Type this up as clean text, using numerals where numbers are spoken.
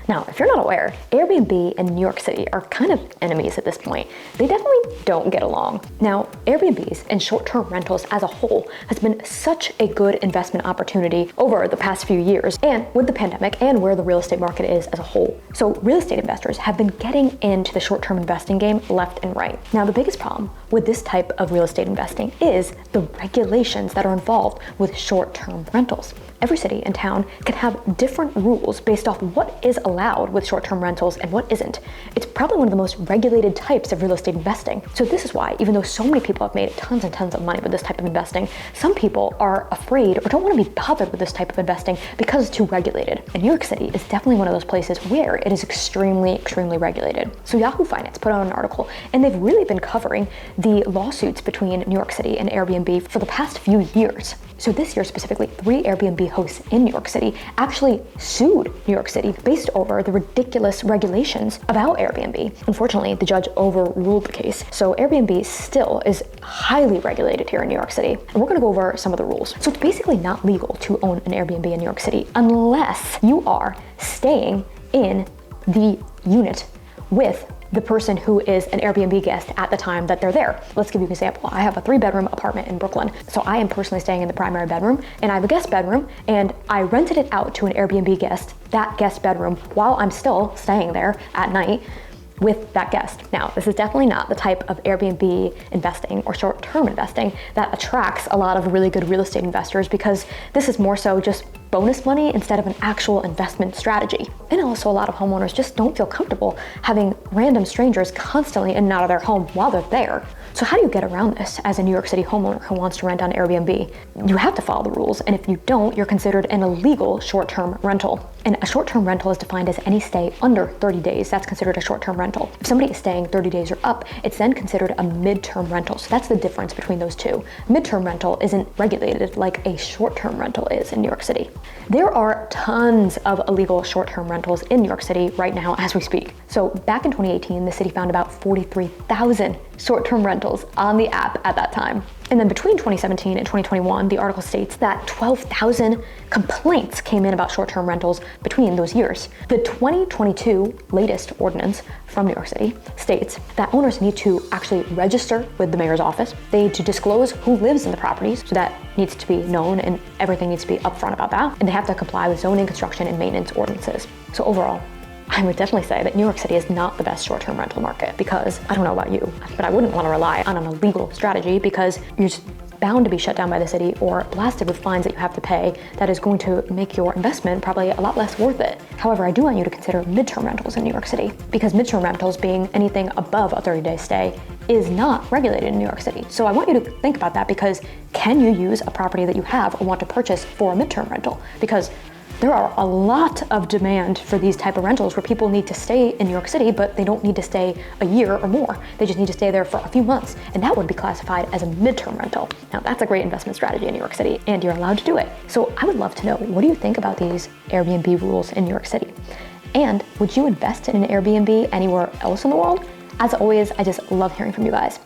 Now, if you're not aware, Airbnb and New York City are kind of enemies at this point. They definitely don't get along. Now, Airbnbs and short-term rentals as a whole has been such a good investment opportunity over the past few years, and with the pandemic and where the real estate market is as a whole. So real estate investors have been getting into the short-term investing game left and right. Now, the biggest problem with this type of real estate investing is the regulations that are involved with short-term rentals. Every city and town can have different rules based off what is allowed with short-term rentals and what isn't. It's probably one of the most regulated types of real estate investing. So this is why, even though so many people have made tons and tons of money with this type of investing, some people are afraid or don't want to be bothered with this type of investing because it's too regulated. And New York City is definitely one of those places where it is extremely regulated. So Yahoo Finance put out an article, and they've really been covering the lawsuits between New York City and Airbnb for the past few years. So this year specifically, 3 Airbnb hosts in New York City actually sued New York City based over the ridiculous regulations about Airbnb. Unfortunately, the judge overruled the case. So Airbnb still is highly regulated here in New York City. And we're gonna go over some of the rules. So it's basically not legal to own an Airbnb in New York City unless you are staying in the unit with the person who is an Airbnb guest at the time that they're there. Let's give you an example. I have a 3-bedroom apartment in Brooklyn. So I am personally staying in the primary bedroom, and I have a guest bedroom, and I rented it out to an Airbnb guest, that guest bedroom, while I'm still staying there at night with that guest. Now, this is definitely not the type of Airbnb investing or short-term investing that attracts a lot of really good real estate investors, because this is more so just bonus money instead of an actual investment strategy. And also, a lot of homeowners just don't feel comfortable having random strangers constantly in and out of their home while they're there. So how do you get around this as a New York City homeowner who wants to rent on Airbnb? You have to follow the rules, and if you don't, you're considered an illegal short-term rental. And a short-term rental is defined as any stay under 30 days. That's considered a short-term rental. If somebody is staying 30 days or up, it's then considered a mid-term rental. So that's the difference between those two. Mid-term rental isn't regulated like a short-term rental is in New York City. There are tons of illegal short-term rentals in New York City right now as we speak. So back in 2018, the city found about 43,000 short-term rentals on the app at that time. And then between 2017 and 2021, the article states that 12,000 complaints came in about short-term rentals between those years. The 2022 latest ordinance from New York City states that owners need to actually register with the mayor's office. They need to disclose who lives in the properties, so that needs to be known and everything needs to be upfront about that. And they have to comply with zoning, construction, and maintenance ordinances. So overall, I would definitely say that New York City is not the best short-term rental market, because I don't know about you, but I wouldn't want to rely on an illegal strategy, because you're just bound to be shut down by the city or blasted with fines that you have to pay that is going to make your investment probably a lot less worth it. However, I do want you to consider midterm rentals in New York City, because midterm rentals, being anything above a 30-day stay, is not regulated in New York City. So I want you to think about that, because can you use a property that you have or want to purchase for a midterm rental? Because there are a lot of demand for these type of rentals where people need to stay in New York City, but they don't need to stay a year or more. They just need to stay there for a few months, and that would be classified as a midterm rental. Now, that's a great investment strategy in New York City, and you're allowed to do it. So I would love to know, what do you think about these Airbnb rules in New York City? And would you invest in an Airbnb anywhere else in the world? As always, I just love hearing from you guys.